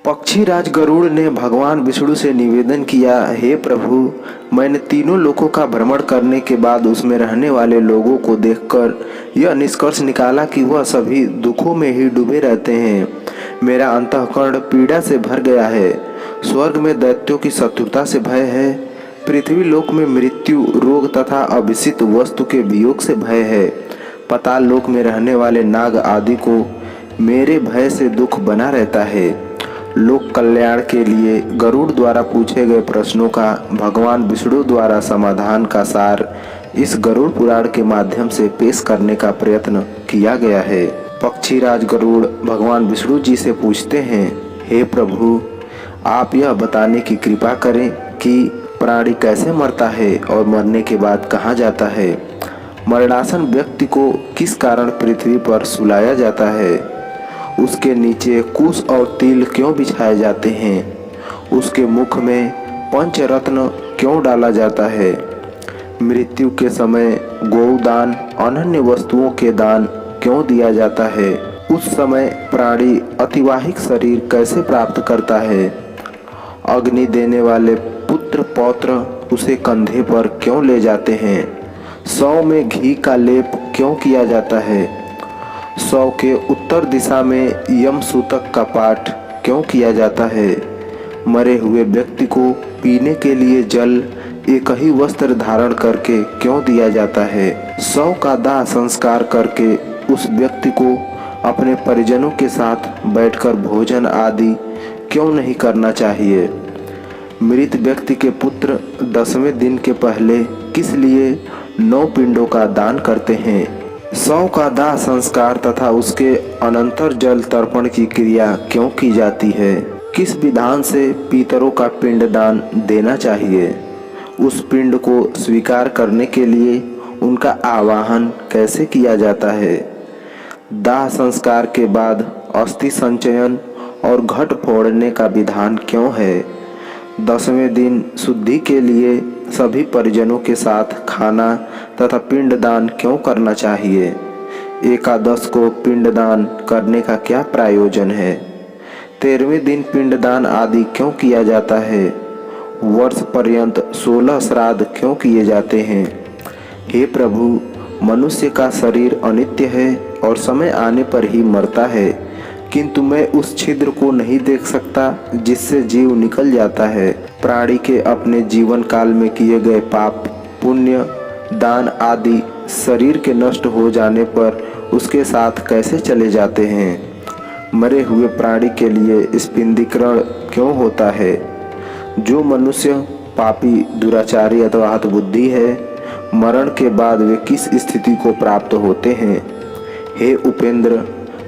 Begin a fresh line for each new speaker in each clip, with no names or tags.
पक्षीराज गरुड़ ने भगवान विष्णु से निवेदन किया, हे प्रभु, मैंने तीनों लोकों का भ्रमण करने के बाद उसमें रहने वाले लोगों को देखकर यह निष्कर्ष निकाला कि वह सभी दुखों में ही डूबे रहते हैं। मेरा अंतःकरण पीड़ा से भर गया है। स्वर्ग में दैत्यों की शत्रुता से भय है। पृथ्वी लोक में मृत्यु, रोग तथा अभिषिक्त वस्तु के वियोग से भय है। पाताल लोक में रहने वाले नाग आदि को मेरे भय से दुख बना रहता है। लोक कल्याण के लिए गरुड़ द्वारा पूछे गए प्रश्नों का भगवान विष्णु द्वारा समाधान का सार इस गरुड़ पुराण के माध्यम से पेश करने का प्रयत्न किया गया है। पक्षीराज गरुड़ भगवान विष्णु जी से पूछते हैं, हे प्रभु, आप यह बताने की कृपा करें कि प्राणी कैसे मरता है और मरने के बाद कहाँ जाता है। मरणासन व्यक्ति को किस कारण पृथ्वी पर सुलाया जाता है। उसके नीचे कुश और तिल क्यों बिछाए जाते हैं। उसके मुख में पंचरत्न क्यों डाला जाता है। मृत्यु के समय गोदान, अनन्य वस्तुओं के दान क्यों दिया जाता है। उस समय प्राणी अतिवाहिक शरीर कैसे प्राप्त करता है। अग्नि देने वाले पुत्र पौत्र उसे कंधे पर क्यों ले जाते हैं। सौ में घी का लेप क्यों किया जाता है। सौ के उत्तर दिशा में यम सूतक का पाठ क्यों किया जाता है। मरे हुए व्यक्ति को पीने के लिए जल एक ही वस्त्र धारण करके क्यों दिया जाता है। सौ का दाह संस्कार करके उस व्यक्ति को अपने परिजनों के साथ बैठकर भोजन आदि क्यों नहीं करना चाहिए। मृत व्यक्ति के पुत्र 10वें दिन के पहले किस लिए 9 पिंडों का दान करते हैं। सौ का दाह संस्कार तथा उसके अनंतर जल तर्पण की क्रिया क्यों की जाती है। किस विधान से पितरों का पिंडदान देना चाहिए। उस पिंड को स्वीकार करने के लिए उनका आवाहन कैसे किया जाता है। दाह संस्कार के बाद अस्थि संचयन और घट फोड़ने का विधान क्यों है। 10वें दिन शुद्धि के लिए सभी परिजनों के साथ खाना तथा पिंडदान क्यों करना चाहिए। एकादश को पिंडदान करने का क्या प्रयोजन है। 13वें दिन पिंडदान आदि क्यों किया जाता है। वर्ष पर्यंत 16 श्राद्ध क्यों किए जाते हैं। हे प्रभु, मनुष्य का शरीर अनित्य है और समय आने पर ही मरता है, किंतु मैं उस छिद्र को नहीं देख सकता जिससे जीव निकल जाता है। प्राणी के अपने जीवन काल में किए गए पाप, पुण्य, दान आदि शरीर के नष्ट हो जाने पर उसके साथ कैसे चले जाते हैं। मरे हुए प्राणी के लिए स्पिंदीकरण क्यों होता है। जो मनुष्य पापी, दुराचारी अथवा हतबुद्धि है, मरण के बाद वे किस स्थिति को प्राप्त होते हैं। हे उपेंद्र,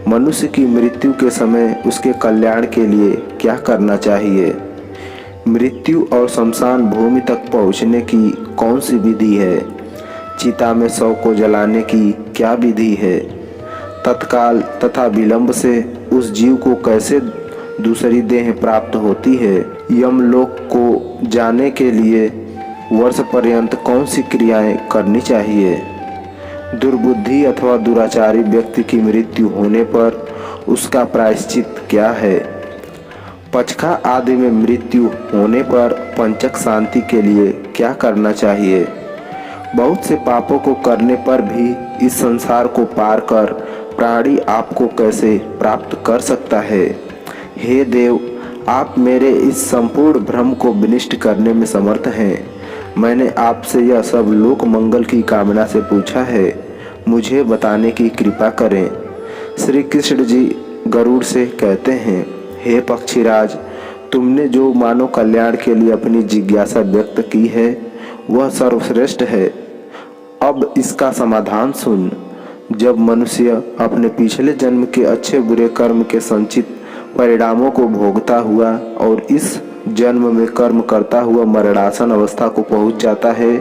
मनुष्य की मृत्यु के समय उसके कल्याण के लिए क्या करना चाहिए। मृत्यु और शमशान भूमि तक पहुंचने की कौन सी विधि है। चिता में शव को जलाने की क्या विधि है। तत्काल तथा विलंब से उस जीव को कैसे दूसरी देह प्राप्त होती है। यमलोक को जाने के लिए वर्ष पर्यंत कौन सी क्रियाएं करनी चाहिए। दुर्बुद्धि अथवा दुराचारी व्यक्ति की मृत्यु होने पर उसका प्रायश्चित क्या है। पचखा आदि में मृत्यु होने पर पंचक शांति के लिए क्या करना चाहिए। बहुत से पापों को करने पर भी इस संसार को पार कर प्राणी आपको कैसे प्राप्त कर सकता है। हे देव, आप मेरे इस संपूर्ण भ्रम को विनिष्ट करने में समर्थ हैं। मैंने आपसे यह सब लोक मंगल की कामना से पूछा है, मुझे बताने की कृपा करें। श्री कृष्ण जी गरुड़ से कहते हैं, हे पक्षीराज, तुमने जो मानव कल्याण के लिए अपनी जिज्ञासा व्यक्त की है वह सर्वश्रेष्ठ है। अब इसका समाधान सुन। जब मनुष्य अपने पिछले जन्म के अच्छे बुरे कर्म के संचित परिणामों को भोगता हुआ और इस जन्म में कर्म करता हुआ मरणासन अवस्था को पहुंच जाता है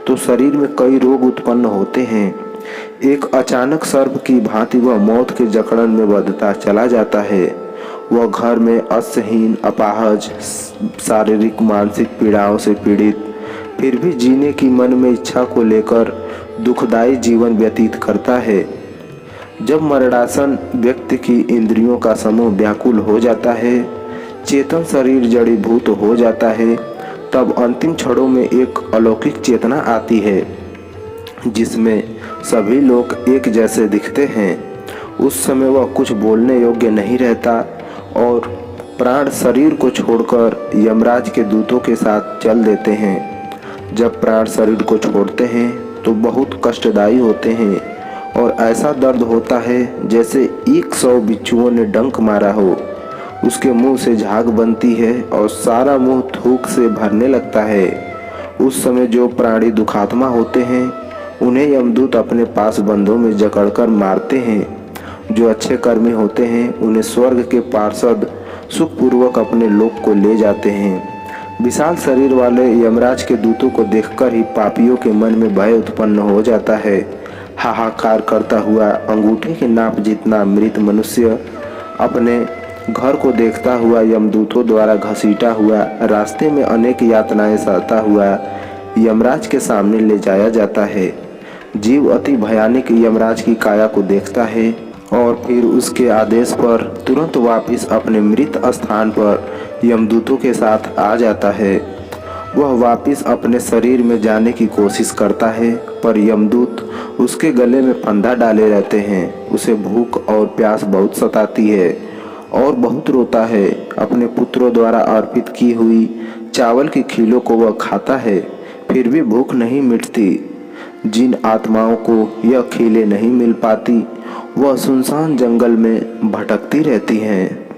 तो शरीर में कई रोग उत्पन्न होते हैं। एक अचानक सर्प की भांति वह मौत के जकड़न में बंधता चला जाता है। वह घर में अस्यहीन, अपाहज, शारीरिक मानसिक पीड़ाओं से पीड़ित, फिर भी जीने की मन में इच्छा को लेकर दुखदायी जीवन व्यतीत करता है। जब मरणासन व्यक्ति की इंद्रियों का समूह व्याकुल हो जाता है, चेतन शरीर जड़ीभूत हो जाता है, तब अंतिम क्षणों में एक अलौकिक चेतना आती है जिसमें सभी लोग एक जैसे दिखते हैं। उस समय वह कुछ बोलने योग्य नहीं रहता और प्राण शरीर को छोड़कर यमराज के दूतों के साथ चल देते हैं। जब प्राण शरीर को छोड़ते हैं तो बहुत कष्टदायी होते हैं और ऐसा दर्द होता है जैसे 100 बिच्छुओं ने डंक मारा हो। उसके मुंह से झाग बनती है और सारा मुंह थूक से भरने लगता है। उस समय जो प्राणी दुखात्मा होते हैं उन्हें यमदूत अपने पास बंधों में जकड़कर मारते हैं। जो अच्छे कर्मी होते हैं उन्हें स्वर्ग के पार्षद सुखपूर्वक अपने लोक को ले जाते हैं। विशाल शरीर वाले यमराज के दूतों को देखकर ही पापियों के मन में भय उत्पन्न हो जाता है। हाहाकार करता हुआ अंगूठे के नाप जितना मृत मनुष्य अपने घर को देखता हुआ यमदूतों द्वारा घसीटा हुआ रास्ते में अनेक यातनाएं सहता हुआ यमराज के सामने ले जाया जाता है। जीव अति भयानक यमराज की काया को देखता है और फिर उसके आदेश पर तुरंत वापस अपने मृत स्थान पर यमदूतों के साथ आ जाता है। वह वापस अपने शरीर में जाने की कोशिश करता है, पर यमदूत उसके गले में फंदा डाले रहते हैं। उसे भूख और प्यास बहुत सताती है और बहुत रोता है। अपने पुत्रों द्वारा अर्पित की हुई चावल की खीलों को वह खाता है, फिर भी भूख नहीं मिटती। जिन आत्माओं को यह खीलें नहीं मिल पाती वह सुनसान जंगल में भटकती रहती हैं।